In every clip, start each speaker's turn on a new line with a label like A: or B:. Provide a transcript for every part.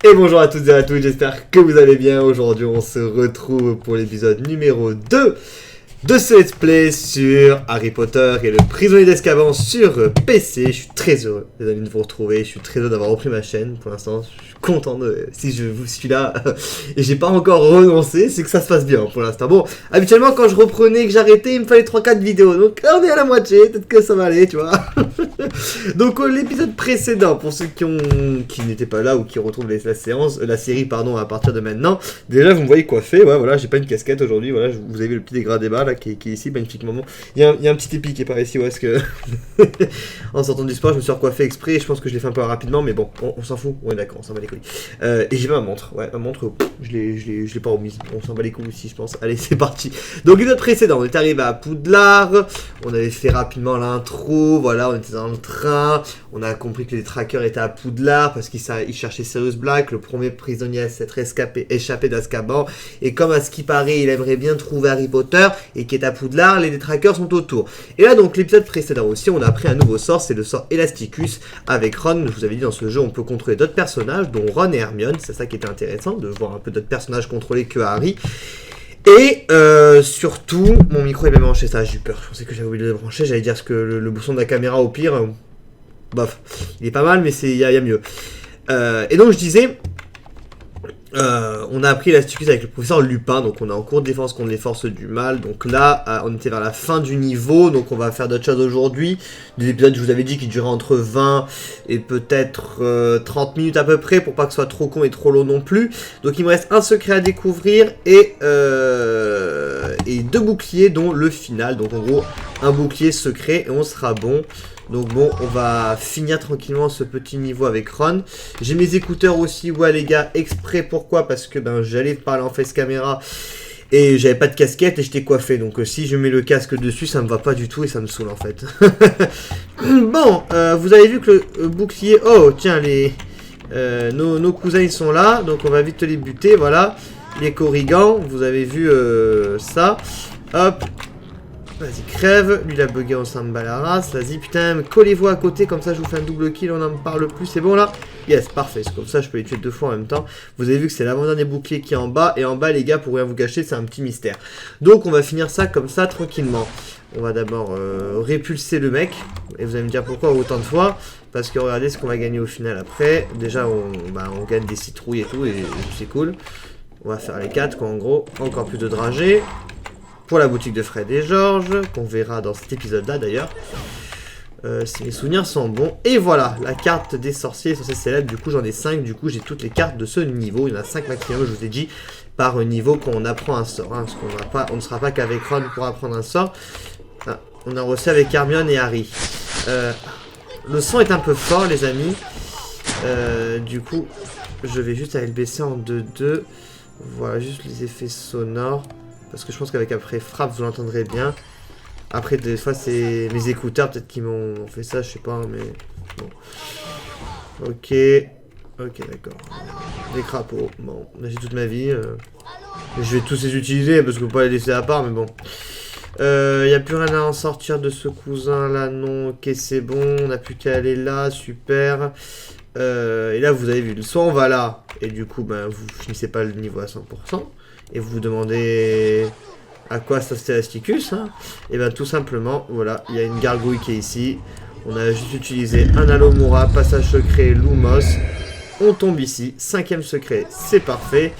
A: Et bonjour à toutes et à tous, j'espère que vous allez bien. Aujourd'hui on se retrouve pour l'épisode numéro 2 de ce let's play sur Harry Potter et le prisonnier d'Azkaban sur PC. Je suis très heureux les amis de vous retrouver, je suis très heureux d'avoir repris ma chaîne pour l'instant. Je suis content si je vous suis là et j'ai pas encore renoncé, c'est que ça se passe bien pour l'instant. Bon, habituellement quand je reprenais que j'arrêtais, il me fallait 3-4 vidéos, donc là on est à la moitié, peut-être que ça va aller, tu vois. Donc l'épisode précédent, pour ceux qui n'étaient pas là ou qui retrouvent la série à partir de maintenant, déjà vous me voyez coiffé, ouais voilà, j'ai pas une casquette aujourd'hui, voilà, vous avez le petit dégradé bas là qui est ici, magnifiquement. Il y a un petit épi qui est par ici, ouais, parce que en sortant du sport je me suis recoiffé exprès et je pense que je l'ai fait un peu rapidement, mais bon, on s'en fout, ouais d'accord, on s'en bat les couilles. Et j'ai ma montre, ouais, ma montre, je l'ai pas remise, on s'en bat les couilles aussi je pense, allez c'est parti. Donc l'épisode précédent, on est arrivé à Poudlard, on avait fait rapidement l'intro, voilà, on était dans le train, on a compris que les trackers étaient à Poudlard parce qu'ils cherchaient Sirius Black, le premier prisonnier à s'être échappé d'Azkaban, et comme à ce qui paraît il aimerait bien trouver Harry Potter et qui est à Poudlard, les trackers sont autour. Et là donc l'épisode précédent aussi on a appris un nouveau sort, c'est le sort Elasticus avec Ron. Je vous avais dit dans ce jeu on peut contrôler d'autres personnages dont Ron et Hermione, c'est ça qui était intéressant, de voir un peu d'autres personnages contrôlés que Harry. Et surtout, mon micro est bien branché, ça j'ai eu peur, je pensais que j'avais oublié de le brancher, j'allais dire que le bouton de la caméra au pire, bof, il est pas mal mais il y a mieux. Et donc je disais, on a appris l'Elasticus avec le professeur Lupin, donc on est en cours de défense contre les forces du mal, donc là on était vers la fin du niveau, donc on va faire d'autres choses aujourd'hui, des épisodes je vous avais dit qui duraient entre 20 et peut-être 30 minutes à peu près, pour pas que ce soit trop con et trop long non plus, donc il me reste un secret à découvrir et 2 boucliers dont le final, donc en gros un bouclier secret et on sera bon. Donc bon, on va finir tranquillement ce petit niveau avec Ron. J'ai mes écouteurs aussi, ouais les gars, exprès pourquoi? Parce que j'allais parler en face caméra et j'avais pas de casquette et j'étais coiffé. Donc si je mets le casque dessus, ça me va pas du tout et ça me saoule en fait. Bon, vous avez vu que le bouclier... Oh, tiens, nos cousins ils sont là, donc on va vite les buter, voilà. Les corrigans, vous avez vu ça. Hop. Vas-y, crève. Lui, il a bugué, on s'en bat la race. Vas-y, putain, collez-vous à côté, comme ça je vous fais un double kill, on n'en parle plus, c'est bon là? Yes, parfait, c'est comme ça, je peux les tuer 2 fois en même temps. Vous avez vu que c'est l'avant-dernier bouclier qui est en bas, et en bas, les gars, pour rien vous gâcher, c'est un petit mystère. Donc, on va finir ça comme ça, tranquillement. On va d'abord répulser le mec, et vous allez me dire pourquoi autant de fois. Parce que regardez ce qu'on va gagner au final après. Déjà, on gagne des citrouilles et tout, et c'est cool. On va faire les 4, quoi, en gros. Encore plus de dragées. Pour la boutique de Fred et George, qu'on verra dans cet épisode-là d'ailleurs. Si mes souvenirs sont bons. Et voilà, la carte des sorciers censée célèbre. Du coup, j'en ai 5. Du coup, j'ai toutes les cartes de ce niveau. Il y en a 5 maximum, je vous ai dit, par niveau quand on apprend un sort. Hein, parce qu'on ne sera pas qu'avec Ron pour apprendre un sort. Ah, on a reçu avec Hermione et Harry. Le son est un peu fort, les amis. Du coup, je vais juste aller le baisser en 2-2. Voilà, juste les effets sonores. Parce que je pense qu'avec après frappe, vous l'entendrez bien. Après, des fois, c'est mes écouteurs peut-être qui m'ont fait ça, je sais pas, mais bon. Ok. Ok, d'accord. Des crapauds. Bon, j'ai toute ma vie. Je vais tous les utiliser parce que vous pouvez pas les laisser à part, mais bon. Y a plus rien à en sortir de ce cousin là, non. Ok, c'est bon. On n'a plus qu'à aller là, super. Et là, vous avez vu, soit on va là, et du coup, vous finissez pas le niveau à 100%. Et vous vous demandez à quoi ça c'est Elasticus, hein? Et bien tout simplement, voilà, il y a une gargouille qui est ici. On a juste utilisé un Alomura, passage secret, Lumos. On tombe ici, 5ème secret, c'est parfait.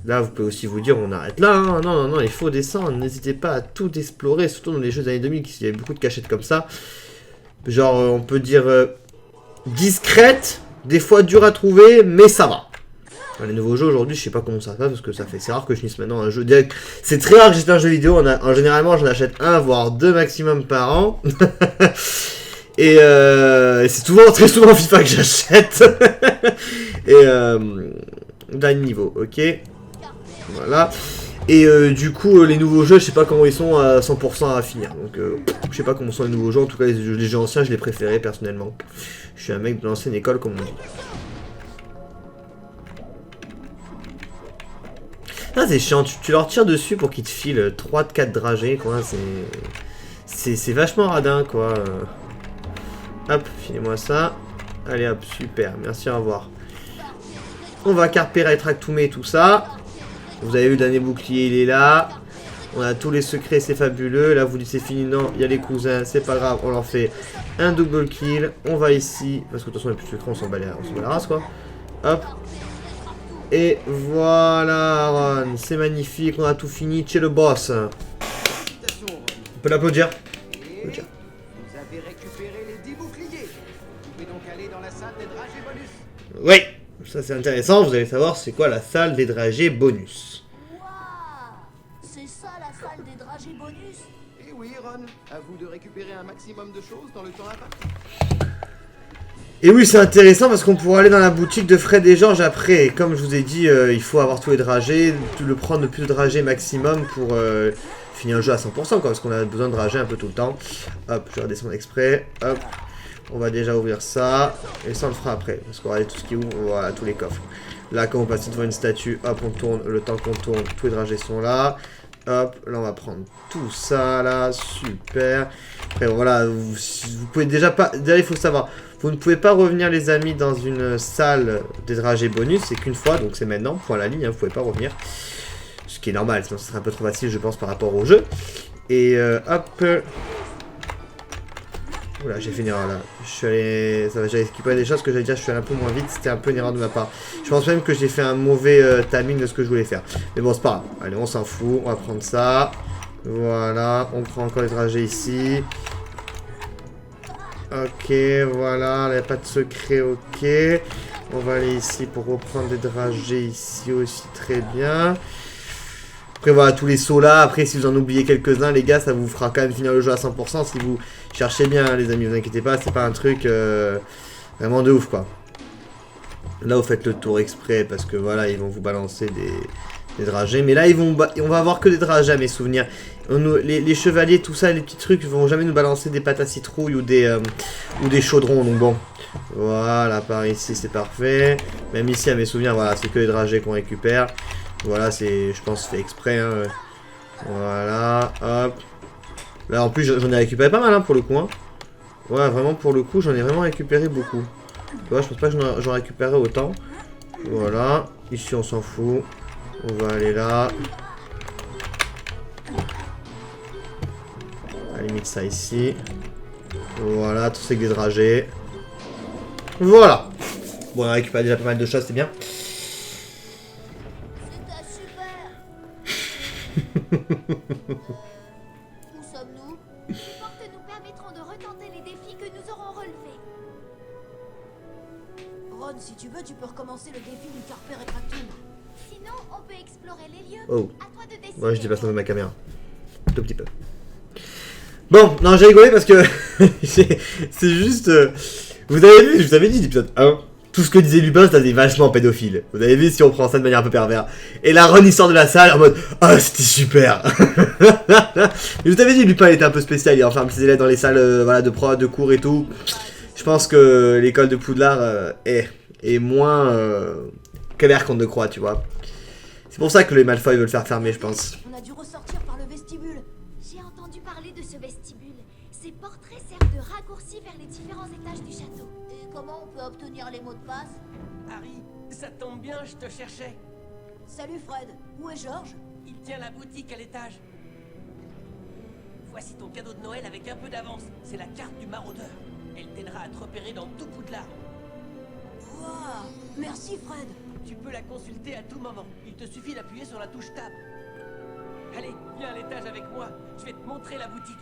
A: Là, vous pouvez aussi vous dire, on arrête là, hein. Non, il faut descendre. N'hésitez pas à tout explorer, surtout dans les jeux des années 2000, il y avait beaucoup de cachettes comme ça. Genre, on peut dire discrète, des fois dur à trouver, mais ça va. Les nouveaux jeux aujourd'hui, je sais pas comment ça se passe parce que c'est rare que je finisse maintenant un jeu. C'est très rare que j'achète un jeu vidéo. Généralement, j'en achète un voire 2 maximum par an. Et c'est très souvent FIFA que j'achète. Et dernier niveau, ok. Voilà. Et du coup, les nouveaux jeux, je sais pas comment ils sont à 100% à finir. Donc, je sais pas comment sont les nouveaux jeux. En tout cas, les jeux anciens, je les préférais personnellement. Je suis un mec de l'ancienne école, comme on dit. Ah, c'est chiant, tu leur tires dessus pour qu'ils te filent 3 de 4 dragées, quoi, c'est vachement radin, quoi. Hop, filez-moi ça. Allez hop, super, merci, au revoir. On va carper Retractume et tout ça. Vous avez vu, le dernier bouclier, il est là. On a tous les secrets, c'est fabuleux. Là, vous dites c'est fini. Non, il y a les cousins, c'est pas grave. On leur fait un double kill. On va ici. Parce que de toute façon, les plus secrets, on s'en bat la race, quoi. Hop. Et voilà, Ron. C'est magnifique. On a tout fini. Chez le boss. On peut l'applaudir.
B: Vous avez récupéré les 10 boucliers. Vous pouvez donc aller dans la salle des dragées bonus.
A: Oui. Ça, c'est intéressant. Vous allez savoir c'est quoi la salle des dragées bonus.
C: C'est ça la salle des dragées bonus?
B: Et oui, Ron, à vous de récupérer un maximum de choses dans le temps imparti.
A: Et oui, c'est intéressant parce qu'on pourra aller dans la boutique de Fred et George après. Et comme je vous ai dit, il faut avoir tous les dragées, prendre le plus de dragées maximum pour finir le jeu à 100%, quoi, parce qu'on a besoin de dragées un peu tout le temps. Hop, je vais redescendre exprès. Hop, on va déjà ouvrir ça. Et ça, on le fera après, parce qu'on va aller tout ce qui ouvre, voilà, tous les coffres. Là, quand on passe devant une statue, hop, on tourne. Le temps qu'on tourne, tous les dragées sont là. Hop, là, on va prendre tout ça, là, super. Après, voilà, vous pouvez déjà pas... Déjà, il faut savoir... Vous ne pouvez pas revenir, les amis, dans une salle des dragées bonus. C'est qu'une fois, donc c'est maintenant, point à la ligne, hein, vous pouvez pas revenir. Ce qui est normal, sinon ce serait un peu trop facile, je pense, par rapport au jeu. Et hop. Oula, j'ai fait une erreur là. Je suis allé... J'avais récupéré des choses que j'allais dire, je suis allé un peu moins vite. C'était un peu une erreur de ma part. Je pense même que j'ai fait un mauvais timing de ce que je voulais faire. Mais bon, c'est pas grave. Allez, on s'en fout. On va prendre ça. Voilà, on prend encore les dragées ici. Ok, voilà, il n'y a pas de secret, ok. On va aller ici pour reprendre des dragées ici aussi, très bien. Après, voilà, tous les sauts là. Après, si vous en oubliez quelques-uns, les gars, ça vous fera quand même finir le jeu à 100%. Si vous cherchez bien, hein, les amis, vous inquiétez pas, c'est pas un truc vraiment de ouf, quoi. Là, vous faites le tour exprès parce que, voilà, ils vont vous balancer des dragées. Mais là, on va avoir que des dragées à mes souvenirs. Les chevaliers, tout ça, les petits trucs, ils vont jamais nous balancer des pâtes à citrouille ou des chaudrons. Donc bon, voilà, par ici, c'est parfait. Même ici, à mes souvenirs, voilà, c'est que les dragées qu'on récupère. Voilà, c'est, je pense, fait exprès. Hein. Voilà, hop. Là, en plus, j'en ai récupéré pas mal, hein, pour le coup. Hein. Ouais, vraiment, pour le coup, j'en ai vraiment récupéré beaucoup. Tu vois, je pense pas que j'en récupérerai autant. Voilà, ici, on s'en fout. On va aller là. À la limite ça ici. Voilà, tout c'est que des dragées. Voilà. Bon, on a récupéré déjà pas mal de choses, c'est bien.
C: C'était super. Où sommes-nous?
D: Les portes nous permettront de retenter les défis que nous aurons relevés.
C: Ron, si tu veux, tu peux recommencer le défi du Carpe Retractum.
D: Sinon, on peut explorer les lieux.
A: Oh.
D: À toi de décider.
A: Moi, je dépasse un peu ma caméra. Tout petit peu. Bon, non, j'ai rigolé parce que c'est juste... vous avez vu, je vous avais dit, l'épisode 1, tout ce que disait Lupin, c'était vachement pédophile. Vous avez vu si on prend ça de manière un peu pervers. Et là, Ron, il sort de la salle en mode « Ah, c'était super !» Je vous avais dit, Lupin, il était un peu spécial. Il enferme ses élèves dans les salles voilà, de prod, de cours et tout. Je pense que l'école de Poudlard est moins claire qu'on ne croit, tu vois. C'est pour ça que les Malfoy veulent faire fermer, je pense.
C: On a dû ressortir par le vestibule.
D: J'ai entendu parler de ce vestibule. Ces portraits servent de raccourci vers les différents étages du château.
C: Et comment on peut obtenir les mots de passe?
E: Harry, ça tombe bien, je te cherchais.
C: Salut Fred, où est George?
E: Il tient la boutique à l'étage. Voici ton cadeau de Noël avec un peu d'avance. C'est la carte du maraudeur. Elle t'aidera à te repérer dans tout Poudlard.
C: Wow, merci Fred.
E: Tu peux la consulter à tout moment. Il te suffit d'appuyer sur la touche Tab. Allez, viens à l'étage avec moi. Je vais te montrer la boutique.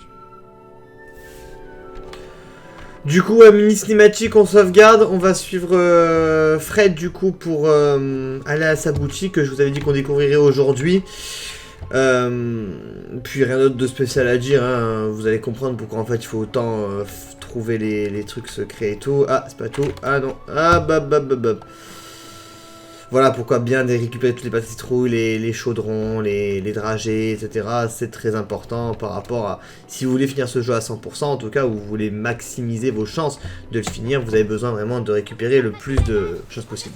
A: Du coup, mini cinématique, on sauvegarde. On va suivre Fred, du coup, pour aller à sa boutique, que je vous avais dit qu'on découvrirait aujourd'hui. Puis rien d'autre de spécial à dire, hein. Vous allez comprendre pourquoi en fait il faut autant trouver les trucs secrets et tout. Ah, c'est pas tout. Ah non. Ah, bab. Voilà pourquoi bien récupérer toutes les pâtes à citrouille, les chaudrons, les dragées, etc. C'est très important par rapport à... Si vous voulez finir ce jeu à 100%, en tout cas, ou vous voulez maximiser vos chances de le finir, vous avez besoin vraiment de récupérer le plus de choses possible.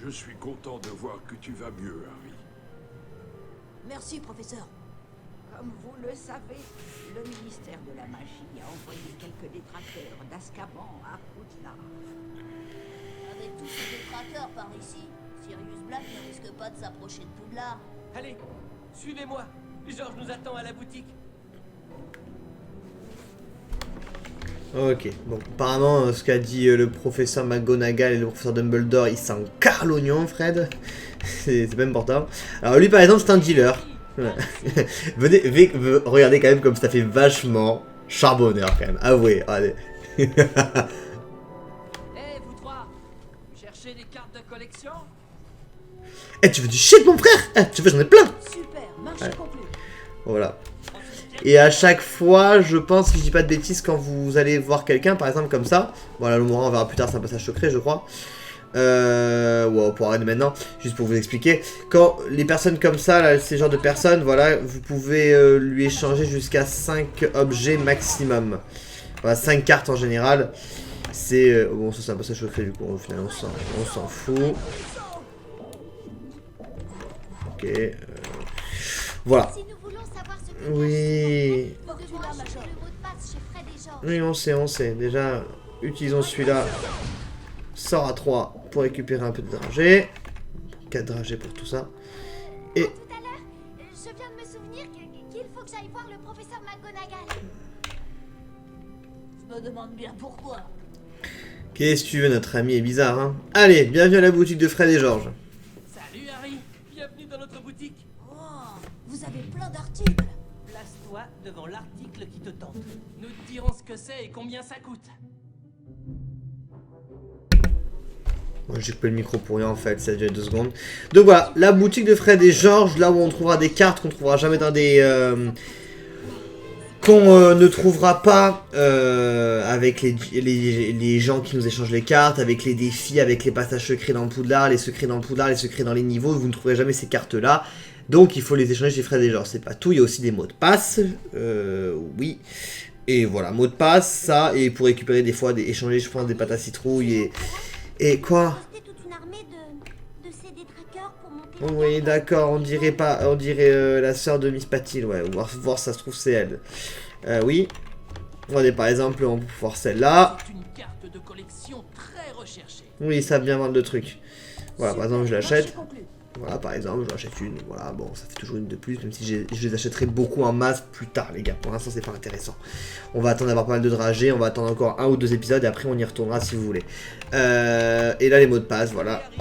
F: Je suis content de voir que tu vas mieux, Harry.
C: Merci professeur.
G: Comme vous le savez, le ministère de la Magie a envoyé quelques détracteurs d'Azkaban à Poudlard.
C: Avec tous ces détraqueurs par ici, Sirius Black ne risque pas de s'approcher de Poudlard.
E: Allez, suivez-moi. Georges nous attend à la boutique.
A: Ok, bon, apparemment, ce qu'a dit le professeur McGonagall et le professeur Dumbledore, il s'en carre l'oignon, Fred. C'est même important. Alors lui, par exemple, c'est un dealer. Ouais. venez, regardez quand même comme ça fait vachement charbonneur, quand même. Avouez, regardez.
E: Eh, vous trois, vous cherchez des cartes de collection?
A: Eh, tu veux du shit, mon frère? Eh, tu veux, j'en ai plein.
G: Super, marché
A: Ouais.
G: conclu.
A: Voilà. Et à chaque fois, je pense, si je dis pas de bêtises, quand vous allez voir quelqu'un, par exemple comme ça, voilà, le Morin, on verra plus tard, c'est un passage secret, je crois. Ouais, on pourra arrêter maintenant, juste pour vous expliquer. Quand les personnes comme ça, là, ces genres de personnes, voilà, vous pouvez lui échanger jusqu'à 5 objets maximum. Voilà, 5 cartes en général. C'est... bon, ça c'est un passage secret, du coup, au final, on s'en fout. Ok. Voilà.
D: Si nous voulons savoir ce que
A: Oui.
D: nous devons acheter le mot de passe chez Fred et Georges.
A: Oui, on sait. Déjà, utilisons celui-là. Sort à 3 pour récupérer un peu de dragées. 4 dragées pour tout ça. Et
D: Tout à l'heure, je viens de me souvenir qu'il faut que j'aille voir le professeur McGonagall.
C: Je me demande bien pourquoi.
A: qu'est-ce que tu veux, notre ami est bizarre, hein. Allez, bienvenue à la boutique de Fred et Georges.
E: Salut Harry, bienvenue dans notre boutique.
C: Oh, vous avez plein d'articles.
E: Place-toi devant l'article qui te tente. Nous te dirons ce que c'est et combien ça coûte.
A: Moi, j'ai coupé le micro pour rien en fait, ça a duré 2 secondes. Donc voilà, la boutique de Fred et Georges, là où on trouvera des cartes qu'on trouvera jamais dans des... qu'on ne trouvera pas avec les gens qui nous échangent les cartes, avec les défis, avec les passages secrets dans Poudlard, les secrets dans Poudlard, les secrets dans les niveaux, vous ne trouverez jamais ces cartes-là. Donc il faut les échanger chez Fred et Georges, c'est pas tout, il y a aussi des mots de passe, oui. Et voilà, mots de passe, ça, et pour récupérer des fois, échanger je pense des pâtes à citrouille et quoi?
D: C'était toute une armée de ces détraqueurs pour monter.
A: Oui, d'accord, on dirait pas, on dirait la sœur de Miss Patil, ouais, on va voir si ça se trouve c'est elle. Oui, regardez par exemple, on peut voir celle-là.
E: C'est une carte de collection très recherchée.
A: Oui, ils savent bien vendre le truc. Voilà, par exemple, je l'achète.
G: Marché conclu.
A: Voilà, par exemple, je l'achète une. Voilà, bon, ça fait toujours une de plus, même si je les achèterai beaucoup en masse plus tard, les gars. Pour l'instant, c'est pas intéressant. On va attendre d'avoir pas mal de dragées, on va attendre encore 1 ou 2 épisodes et après on y retournera si vous voulez. Et là, les mots de passe, voilà.
E: Harry,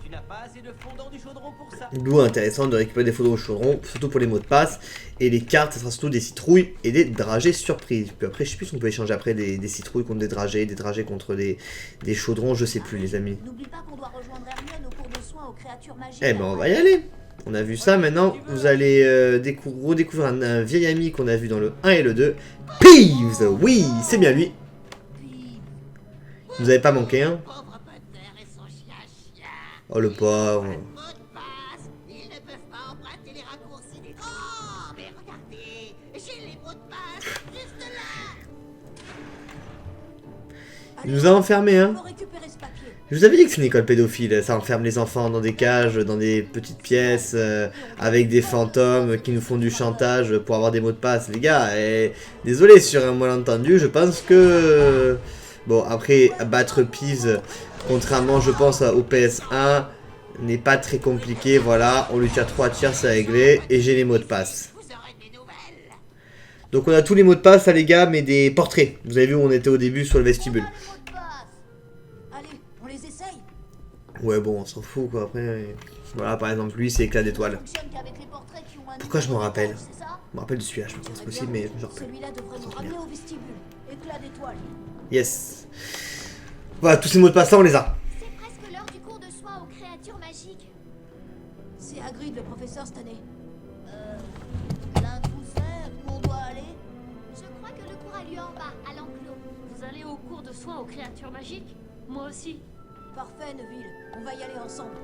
E: tu n'as pas assez de fondant du chaudron pour ça.
A: D'où intéressant de récupérer des photos au chaudron, surtout pour les mots de passe. Et les cartes, ça sera surtout des citrouilles et des dragées surprises. Puis après, je sais plus si on peut échanger après des citrouilles contre des dragées contre des chaudrons, je sais plus, les amis.
C: N'oublie pas qu'on doit rejoindre Hermione au cours de soins aux créatures magiques.
A: Eh ben, on va y aller. On a vu ça, maintenant, vous allez redécouvrir un vieil ami qu'on a vu dans le 1 et le 2. Peeves. Oui, c'est bien lui. Vous avez pas manqué, hein?
H: Pauvre Potter et son chien.
A: Oh, le pauvre.
H: Mot de passe. Ils ne peuvent pas emprunter les raccourcis des... Oh, mais regardez, j'ai les mots de passe juste là.
A: Il nous a enfermés, hein?
G: On peut récupérer ce papier.
A: Je vous avais dit que c'est une école pédophile, ça enferme les enfants dans des cages, dans des petites pièces, avec des fantômes qui nous font du chantage pour avoir des mots de passe. Les gars, désolé sur un malentendu, je pense que... Bon, après, battre Peeves, contrairement, je pense, au PS1, n'est pas très compliqué, voilà. On lui tire 3 tirs, c'est réglé, et j'ai les mots de passe.
H: Vous aurez des nouvelles.
A: Donc on a tous les mots de passe, là, les gars, mais des portraits. Vous avez vu où on était au début sur le vestibule.
C: Les mots de passe.
G: Allez, on les essaye.
A: Ouais, bon, on s'en fout, quoi, après... Voilà, par exemple, lui, c'est éclat d'étoile.
C: Fonctionne qu'avec les portraits qui ont un
A: Pourquoi je m'en
C: numéro
A: rappelle?
C: d'étage, c'est ça?
A: Je me rappelle de celui-là, je pense que c'est possible, mais je me rappelle.
G: Celui-là devrait nous ramener au vestibule. Éclat d'étoile.
A: Yes. Voilà, tous ces mots de passe là, on les a.
D: C'est presque l'heure du cours de soins aux créatures magiques.
G: C'est Hagrid, le professeur, cette année.
C: L'un de vous sait où on doit aller?
D: Je crois que le cours a lieu en bas, à l'enclos.
I: Vous allez au cours de soins aux créatures magiques? Moi aussi.
G: Parfait, Neville. On va y aller ensemble.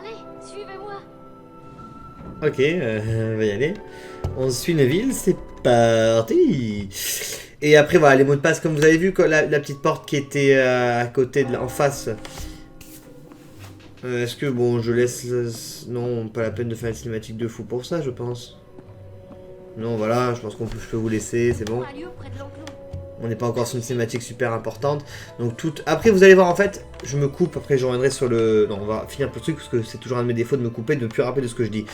I: Allez, suivez-moi.
A: Ok, on va y aller. On suit Neville, c'est parti. Et après, voilà, les mots de passe, comme vous avez vu, la petite porte qui était à côté, en face. Est-ce que, bon, je laisse... Non, pas la peine de faire une cinématique de fou pour ça, je pense. Non, voilà, je pense je peux vous laisser, c'est bon.
D: A lieu près de l'enclos.
A: On n'est pas encore sur une cinématique super importante. Donc tout... Après vous allez voir en fait, je me coupe, après je reviendrai sur le... Non, on va finir un peu le truc parce que c'est toujours un de mes défauts de me couper, de ne plus rappeler de ce que je dis.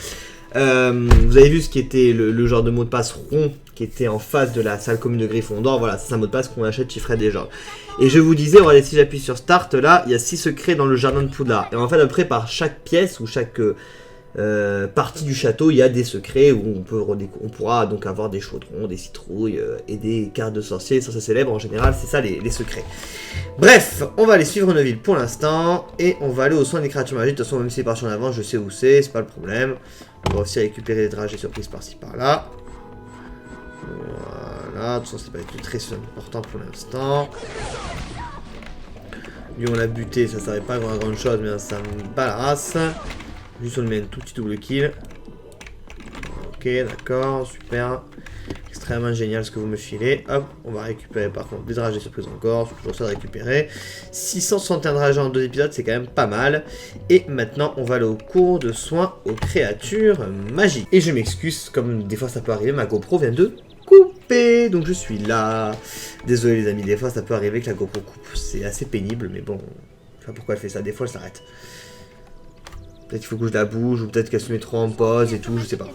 A: Vous avez vu ce qui était le genre de mot de passe rond qui était en face de la salle commune de Gryffondor. Voilà, c'est un mot de passe qu'on achète chiffré déjà. Et je vous disais, regardez, si j'appuie sur Start, là, il y a 6 secrets dans le jardin de Poudlard. Et en fait, après, par chaque pièce ou chaque partie du château, il y a des secrets où on pourra donc avoir des chaudrons, des citrouilles et des cartes de sorciers. Ça célèbre en général, c'est ça les secrets. Bref, on va aller suivre Neville pour l'instant et on va aller aux soins des créatures magiques. De toute façon, même si c'est parti en avant, je sais où c'est pas le problème. On va aussi récupérer des dragées surprises par-ci par-là. Voilà, de toute façon, c'est pas très important pour l'instant. Lui, on l'a buté, ça servait pas à grand chose, mais ça me bat la race. Juste on lui met un tout petit double kill. Ok, d'accord, super. Extrêmement génial ce que vous me filez. Hop, on va récupérer par contre des dragées surprises encore. C'est toujours ça de récupérer. 661 dragées en 2 épisodes, c'est quand même pas mal. Et maintenant, on va aller au cours de soins aux créatures magiques. Et je m'excuse, comme des fois ça peut arriver, ma GoPro vient de couper. Donc je suis là. Désolé les amis, des fois ça peut arriver que la GoPro coupe. C'est assez pénible, mais bon. Je sais pas pourquoi elle fait ça, des fois elle s'arrête. Peut-être qu'il faut que je la bouge, ou peut-être qu'elle se met trop en pause et tout, je sais pas.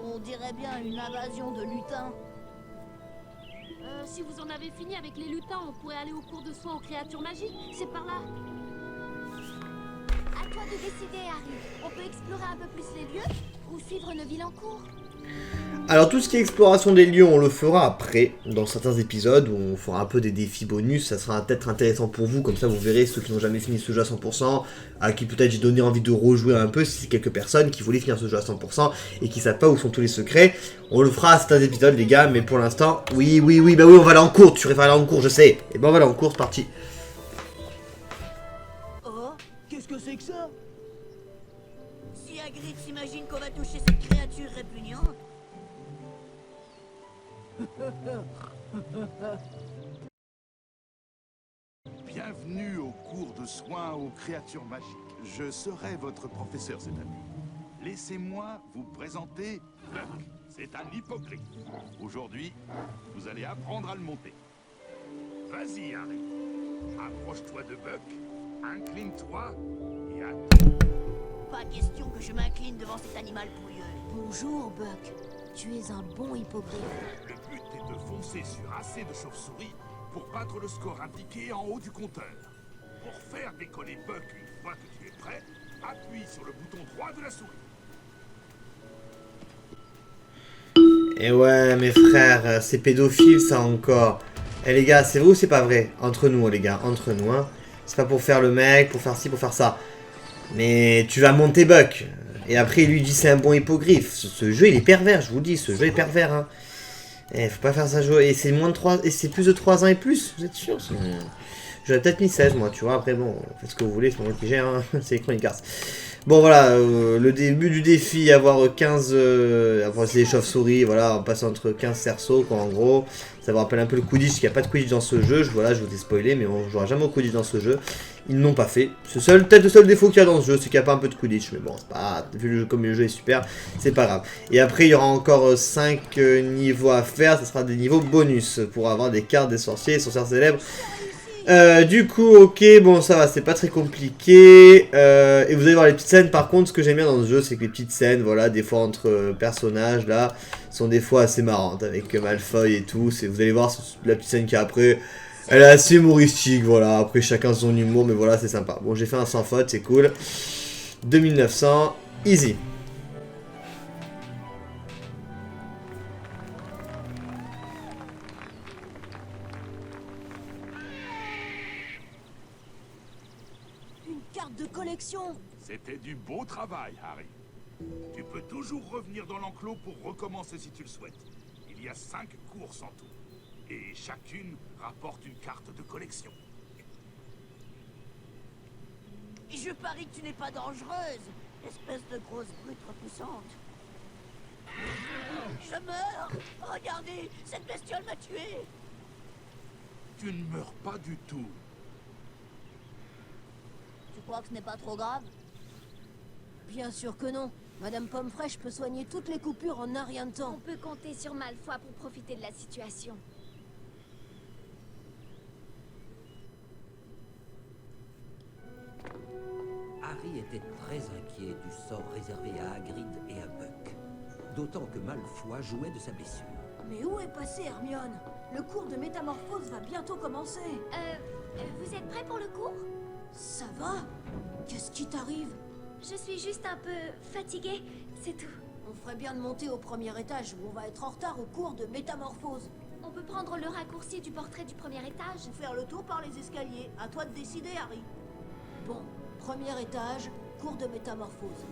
C: On dirait bien une invasion de lutins.
I: Si vous en avez fini avec les lutins, on pourrait aller au cours de soins aux créatures magiques. C'est par là.
D: À toi de décider, Harry. On peut explorer un peu plus les lieux ou suivre Neville en cours.
A: Alors tout ce qui est exploration des lieux, on le fera après, dans certains épisodes, où on fera un peu des défis bonus, ça sera peut-être intéressant pour vous, comme ça vous verrez ceux qui n'ont jamais fini ce jeu à 100%, à qui peut-être j'ai donné envie de rejouer un peu, si c'est quelques personnes qui voulaient finir ce jeu à 100%, et qui savent pas où sont tous les secrets. On le fera à certains épisodes les gars, mais pour l'instant, oui, bah oui, on va aller en cours, tu préfères aller en cours, je sais. Et ben on va aller en cours, c'est parti.
E: Oh, qu'est-ce que c'est que ça?
C: Si Hagrid s'imagine qu'on va toucher cette créature répugnante.
F: Bienvenue au cours de soins aux créatures magiques. Je serai votre professeur cette année. Laissez-moi vous présenter Buck. C'est un hippogriffe. Aujourd'hui, vous allez apprendre à le monter. Vas-y, Harry. Approche-toi de Buck, incline-toi et attends.
C: Pas question que je m'incline devant cet animal pouilleux. Bonjour, Buck. Tu es un bon hippogriffe.
F: Le but est de foncer sur assez de chauves-souris pour battre le score indiqué en haut du compteur. Pour faire décoller Buck une fois que tu es prêt, appuie sur le bouton droit de la souris.
A: Et ouais, mes frères, c'est pédophile ça encore. Eh les gars, c'est vrai ou c'est pas vrai? Entre nous, les gars, entre nous, hein. C'est pas pour faire le mec, pour faire ci, pour faire ça. Mais tu vas monter Buck. Et après, il lui dit c'est un bon hippogriffe. Ce jeu, il est pervers, je vous le dis, ce jeu est pervers, hein. Eh, faut pas faire ça jouer. Et c'est moins de 3... Et c'est plus de 3 ans et plus, vous êtes sûr? J'aurais peut-être mis 16, moi, tu vois. Après, bon, faites ce que vous voulez, c'est pas moi qui gère, hein. C'est les Chroniques Arts. Bon, voilà, le début du défi, avoir 15... avoir des chauves-souris, voilà, en passant entre 15 cerceaux, quoi, en gros. Ça vous rappelle un peu le Quidditch, il n'y a pas de Quidditch dans ce jeu. Voilà, je vous ai spoilé, mais on jouera jamais au Quidditch dans ce jeu. Ils n'ont pas fait. C'est peut-être le seul défaut qu'il y a dans ce jeu, c'est qu'il n'y a pas un peu de Quidditch. Mais bon, c'est pas... Vu le jeu, comme le jeu est super, c'est pas grave. Et après, il y aura encore 5 niveaux à faire. Ce sera des niveaux bonus pour avoir des cartes des sorciers, des sorcières célèbres. Du coup, ok, bon, ça va, c'est pas très compliqué. Et vous allez voir les petites scènes. Par contre, ce que j'aime bien dans ce jeu, c'est que les petites scènes, voilà, des fois entre personnages, là, sont des fois assez marrantes. Avec Malfoy et tout. Vous allez voir la petite scène qu'il y a après. Elle est assez humoristique, voilà. Après, chacun son humour, mais voilà, c'est sympa. Bon, j'ai fait un sans faute, c'est cool. 2900, easy.
C: Une carte de collection.
F: C'était du beau travail, Harry. Tu peux toujours revenir dans l'enclos pour recommencer si tu le souhaites. Il y a 5 courses en tout. Et chacune rapporte une carte de collection.
C: Je parie que tu n'es pas dangereuse, espèce de grosse brute repoussante. Je meurs. Regardez, cette bestiole m'a tué.
F: Tu ne meurs pas du tout.
C: Tu crois que ce n'est pas trop grave? Bien sûr que non. Madame Pomme Fraîche peut soigner toutes les coupures en un rien de temps.
D: On peut compter sur Malfoy pour profiter de la situation.
J: Harry était très inquiet du sort réservé à Hagrid et à Buck. D'autant que Malfoy jouait de sa blessure.
C: Mais où est passée Hermione? Le cours de métamorphose va bientôt commencer.
D: Vous êtes prêts pour le cours?
C: Ça va? Qu'est-ce qui t'arrive?
D: Je suis juste un peu fatiguée, c'est tout.
C: On ferait bien de monter au premier étage où on va être en retard au cours de métamorphose.
D: On peut prendre le raccourci du portrait du premier étage.
C: Faire le tour par les escaliers. À toi de décider, Harry. Bon, premier étage, cours de métamorphose.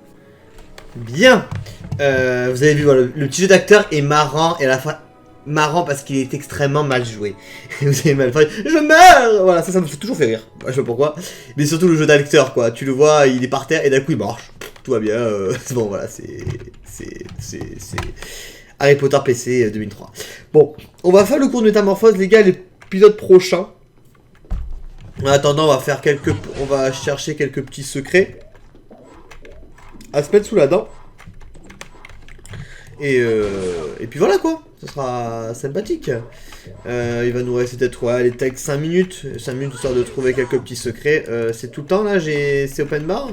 A: Bien. Vous avez vu, voilà, le petit jeu d'acteur est marrant et à la fin marrant parce qu'il est extrêmement mal joué. Vous avez mal fait, je meurs. Voilà, ça me fait toujours fait rire. Je sais pas pourquoi, mais surtout le jeu d'acteur, quoi. Tu le vois, il est par terre et d'un coup il marche. Tout va bien. Bon, voilà, c'est Harry Potter PC 2003. Bon, on va faire le cours de métamorphose, les gars, l'épisode prochain. En attendant, on va chercher quelques petits secrets à se mettre sous la dent. Et puis voilà quoi, ça sera sympathique. Il va nous rester peut-être les tags 5 minutes histoire de trouver quelques petits secrets. C'est tout le temps là, c'est open bar?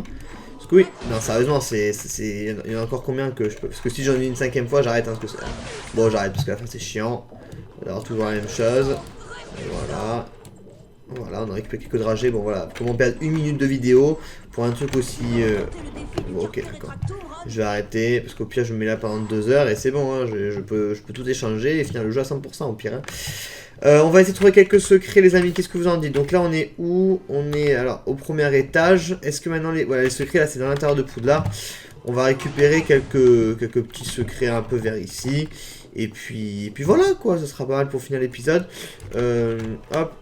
A: Parce que oui, non sérieusement, il y en a encore combien que je peux. Parce que si j'en ai une 5e fois, j'arrête. Hein, bon, j'arrête parce qu'à la fin c'est chiant. On va avoir toujours la même chose. Voilà. Voilà, on a récupéré quelques dragées. Bon voilà, comment perdre 1 minute de vidéo pour un truc aussi... Bon, ok, d'accord. Je vais arrêter, parce qu'au pire je me mets là pendant 2 heures et c'est bon, hein, je peux tout échanger et finir le jeu à 100% au pire. Hein. On va essayer de trouver quelques secrets les amis, qu'est-ce que vous en dites? Donc là on est où? On est alors au premier étage. Est-ce que maintenant les secrets là c'est dans l'intérieur de Poudlard? On va récupérer quelques petits secrets un peu vers ici. Et puis voilà quoi, ça sera pas mal pour finir l'épisode. Hop.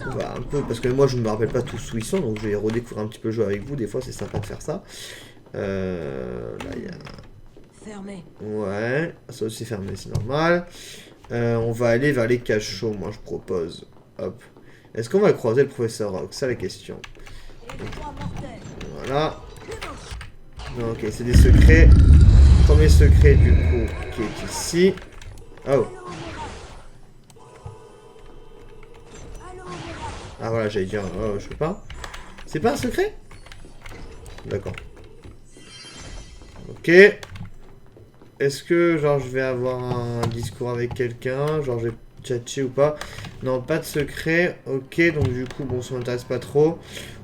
A: On va un peu, parce que moi je me rappelle pas tous où ils sont, donc je vais redécouvrir un petit peu le jeu avec vous, des fois c'est sympa de faire ça. Là il y a...
C: Fermé.
A: Ouais, ça aussi fermé, c'est normal. On va aller vers les cachots, moi je propose. Hop. Est-ce qu'on va croiser le professeur Rogue? C'est la question. Voilà. Non, ok, c'est des secrets. Premier secret du coup qui est ici. Oh. Ah voilà, j'allais dire, oh, je peux pas. C'est pas un secret? D'accord. Ok. Est-ce que, genre, je vais avoir un discours avec quelqu'un? Genre, je vais tchatcher ou pas? Non, pas de secret. Ok, donc du coup, bon, ça m'intéresse pas trop.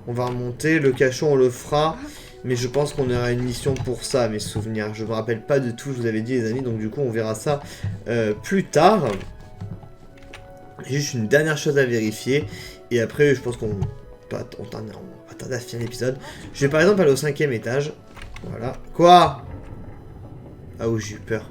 A: On va remonter. Le cachot, on le fera. Mais je pense qu'on aura une mission pour ça, mes souvenirs. Je me rappelle pas de tout, je vous avais dit, les amis. Donc du coup, on verra ça plus tard. J'ai juste une dernière chose à vérifier. Et après, je pense qu'on va tarder à finir l'épisode. Je vais par exemple aller au 5e étage. Voilà. Quoi? Ah oui, j'ai eu peur.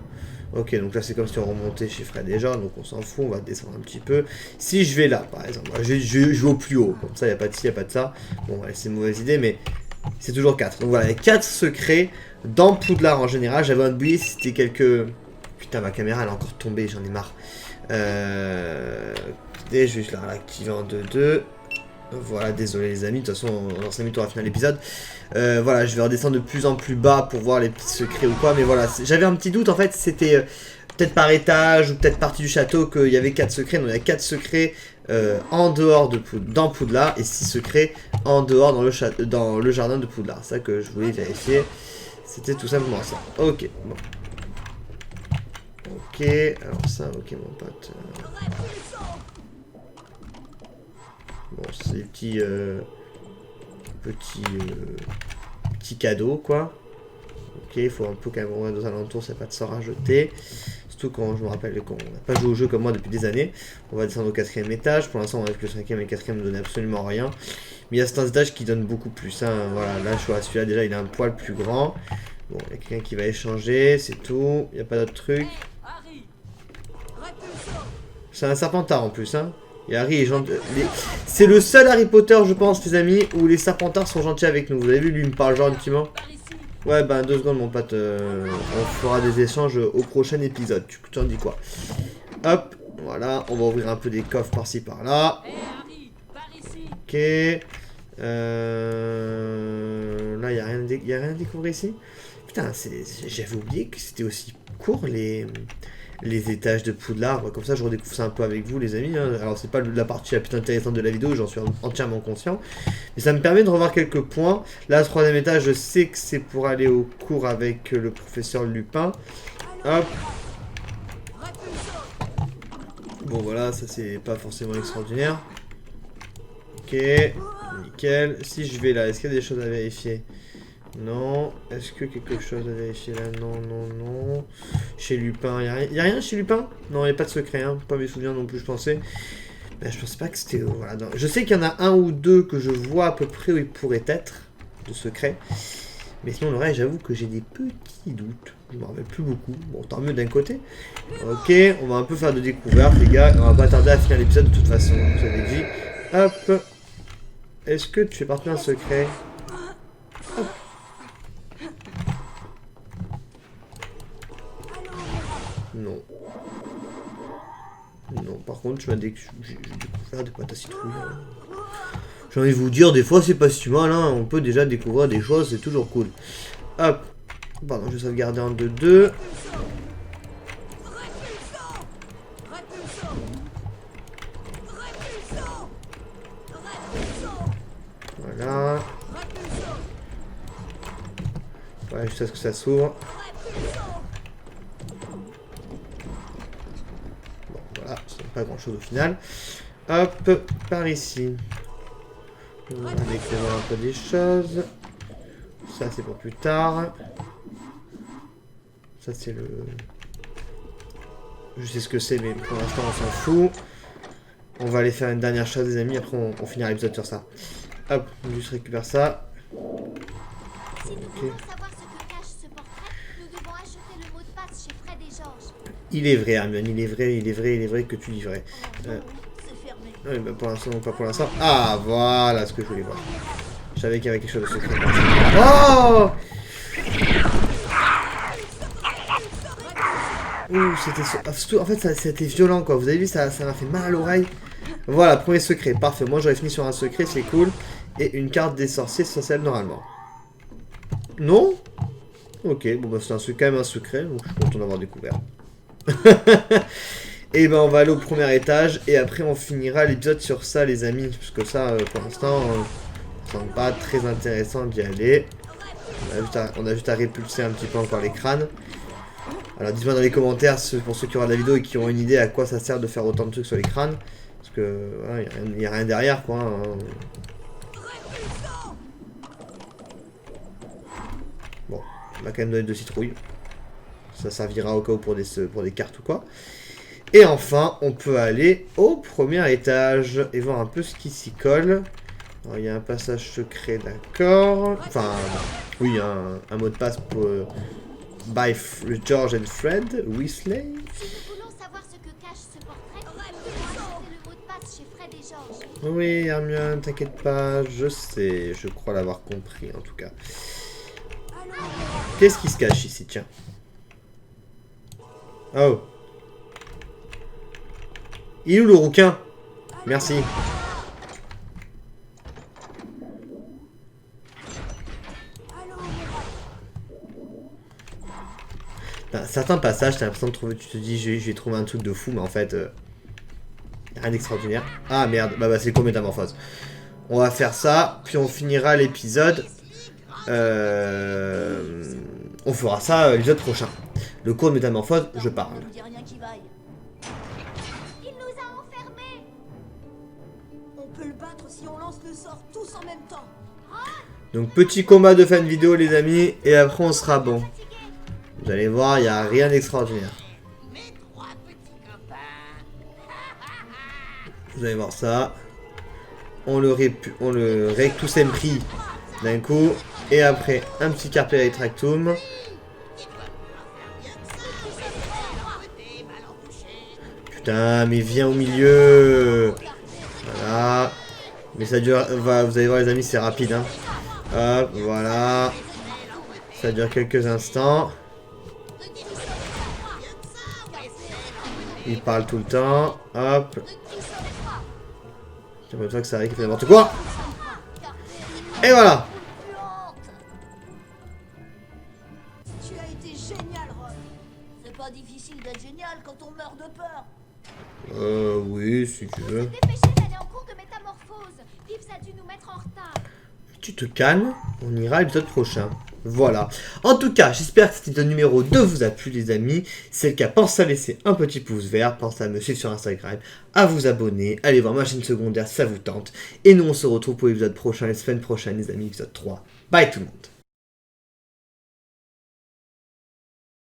A: Ok, donc là, c'est comme si on remontait chez Fred déjà. Donc on s'en fout, on va descendre un petit peu. Si je vais là, par exemple, je vais au plus haut. Comme ça, il n'y a pas de ci, il n'y a pas de ça. Bon, ouais, c'est une mauvaise idée, mais c'est toujours 4. Donc voilà, il y a 4 secrets dans Poudlard en général. J'avais oublié si c'était quelques... Putain, ma caméra, elle a encore tombé, j'en ai marre. Et je vais la réactiver en 2-2. Voilà, désolé les amis, de toute façon, dans 5 minutes on va finir l'épisode. Voilà, je vais redescendre de plus en plus bas pour voir les petits secrets ou quoi. Mais voilà, j'avais un petit doute en fait, c'était peut-être par étage ou peut-être partie du château qu'il y avait 4 secrets. Donc il y a 4 secrets en dehors dans Poudlard et 6 secrets en dehors dans le jardin de Poudlard. C'est ça que je voulais vérifier. C'était tout simplement ça. Ok, bon. Ok, alors ça, ok mon pote. Bon, c'est des petits cadeaux, quoi. Ok, il faut un peu quand même ouvrir aux alentours, c'est pas de sort à jeter. Surtout quand je me rappelle qu'on n'a pas joué au jeu comme moi depuis des années. On va descendre au 4e étage. Pour l'instant, on a que le 5e et le 4e ne donnent absolument rien. Mais il y a certains étages qui donnent beaucoup plus. Hein. Voilà, là, je vois celui-là, déjà, il a un poil plus grand. Bon, il y a quelqu'un qui va échanger, c'est tout. Il n'y a pas d'autre truc. C'est un serpentard en plus, hein. Et Harry est gentil. C'est le seul Harry Potter, je pense, les amis, où les serpentards sont gentils avec nous. Vous avez vu, lui, il me parle gentiment. Ouais, bah, 2 secondes, mon pote. On fera des échanges au prochain épisode. Tu en dis quoi? Hop, voilà. On va ouvrir un peu des coffres par-ci, par-là. Ok. Là, il Voilà, y a rien à découvrir ici. Putain, j'avais oublié que c'était aussi court les étages de Poudlard. Comme ça, je redécouvre ça un peu avec vous, les amis. Hein. Alors, c'est pas la partie la plus intéressante de la vidéo, j'en suis entièrement conscient. Mais ça me permet de revoir quelques points. Là, 3e étage, je sais que c'est pour aller au cours avec le professeur Lupin. Hop. Bon, voilà, ça, c'est pas forcément extraordinaire. Ok, nickel. Si je vais là, est-ce qu'il y a des choses à vérifier? Non. Est-ce que quelque chose à vérifier là? Non, non, non. Chez Lupin, il y a rien chez Lupin? Non, il n'y a pas de secret, hein. Pas mes souvenirs non plus, je pensais. Ben, je pensais pas que c'était... Voilà, non. Je sais qu'il y en a un ou deux que je vois à peu près où il pourrait être, de secret. Mais sinon, le reste, j'avoue que j'ai des petits doutes. Je m'en rappelle plus beaucoup. Bon, tant mieux d'un côté. Ok, on va un peu faire de découvertes, les gars. On va pas tarder à finir l'épisode de toute façon, vous avez dit. Hop. Est-ce que tu fais partie d'un secret? Hop. Non. Non, par contre, j'ai découvert des pâtes à citrouille. Hein. J'ai envie de vous dire, des fois, c'est pas si mal. Hein. On peut déjà découvrir des choses, c'est toujours cool. Hop. Pardon, je vais sauvegarder en 2-2. Voilà. Ouais, juste à ce que ça s'ouvre. Bon, voilà, c'est pas grand chose au final. Hop, par ici. On va découvrir un peu des choses. Ça, c'est pour plus tard. Ça, c'est le... Je sais ce que c'est, mais pour l'instant, on s'en fout. On va aller faire une dernière chose, les amis. Après, on finira l'épisode sur ça. Hop, on juste récupère ça.
D: Si nous voulons savoir ce que cache ce portrait, nous devons acheter le mot de passe chez Fred et George.
A: Il est vrai, Hermione, il est vrai que tu dis vrai.
C: C'est fermé.
A: Oui, bah pour l'instant, non, pas pour l'instant. Ah, voilà ce que je voulais voir. Je savais qu'il y avait quelque chose de secret. Oh! Ouh, c'était... En fait, c'était violent, quoi. Vous avez vu, ça m'a fait mal à l'oreille. Voilà, premier secret. Parfait. Moi, j'aurais fini sur un secret, c'est cool. Et une carte des sorciers, c'est celle normalement. Non? Ok, bon, bah, c'est quand même un secret, donc je suis content d'avoir découvert. Et ben, on va aller au premier étage, et après, on finira l'épisode sur ça, les amis. Parce que ça, pour l'instant, ça semble pas très intéressant d'y aller. On a juste à répulser un petit peu encore les crânes. Alors dites-moi dans les commentaires, pour ceux qui auront la vidéo et qui ont une idée à quoi ça sert de faire autant de trucs sur les crânes. Parce que voilà, il n'y a rien derrière, quoi. Hein. Bon, on va quand même donner 2 citrouilles. Ça servira au cas où pour des cartes ou quoi. Et enfin, on peut aller au premier étage et voir un peu ce qui s'y colle. Alors, il y a un passage secret, d'accord. Enfin, oui, un mot de passe pour... by George and Fred Weasley.
D: Si nous voulons savoir ce que cache ce portrait, nous devons acheter le mot de passe chez Fred et George.
A: Oui, Hermione, t'inquiète pas, je sais, je crois l'avoir compris en tout cas. Qu'est-ce qui se cache ici, tiens? Oh. Il est où le rouquin? Merci. Dans certains passages, t'as l'impression de trouver, tu te dis, je vais trouver un truc de fou, mais en fait, rien d'extraordinaire. Ah merde, bah c'est le cours métamorphose. On va faire ça, puis on finira l'épisode. On fera ça l'épisode prochain. Le cours de métamorphose, je parle.
C: Ne dis rien qui vaille.
D: Il nous a enfermés.
G: On peut le battre si on lance le sort tous en même temps.
A: Donc petit combat de fin de vidéo, les amis, et après on sera bon. Vous allez voir, il n'y a rien d'extraordinaire.
H: Mes 3 petits copains.
A: Vous allez voir ça. On le rectus empri d'un coup. Et après, un petit carpe retractum. Putain, mais viens au milieu. Voilà. Mais ça dure... Vous allez voir, les amis, c'est rapide. Hein. Hop, voilà. Ça dure quelques instants. Il parle tout le temps. Hop. J'ai l'impression que ça arrive qu'il fait n'importe quoi. Et voilà.
C: d'être génial quand on meurt de peur.
A: Oui, si tu veux.
D: Dépêchez d'aller en cours de métamorphose. Yves a dû nous mettre en retard.
A: Tu te calmes, on ira à l'épisode prochain. Voilà. En tout cas, j'espère que cet épisode numéro 2 vous a plu, les amis. Si c'est le cas, pensez à laisser un petit pouce vert, pensez à me suivre sur Instagram, à vous abonner, allez voir ma chaîne secondaire si ça vous tente. Et nous, on se retrouve pour l'épisode prochain, la semaine prochaine, les amis, épisode 3. Bye tout le monde.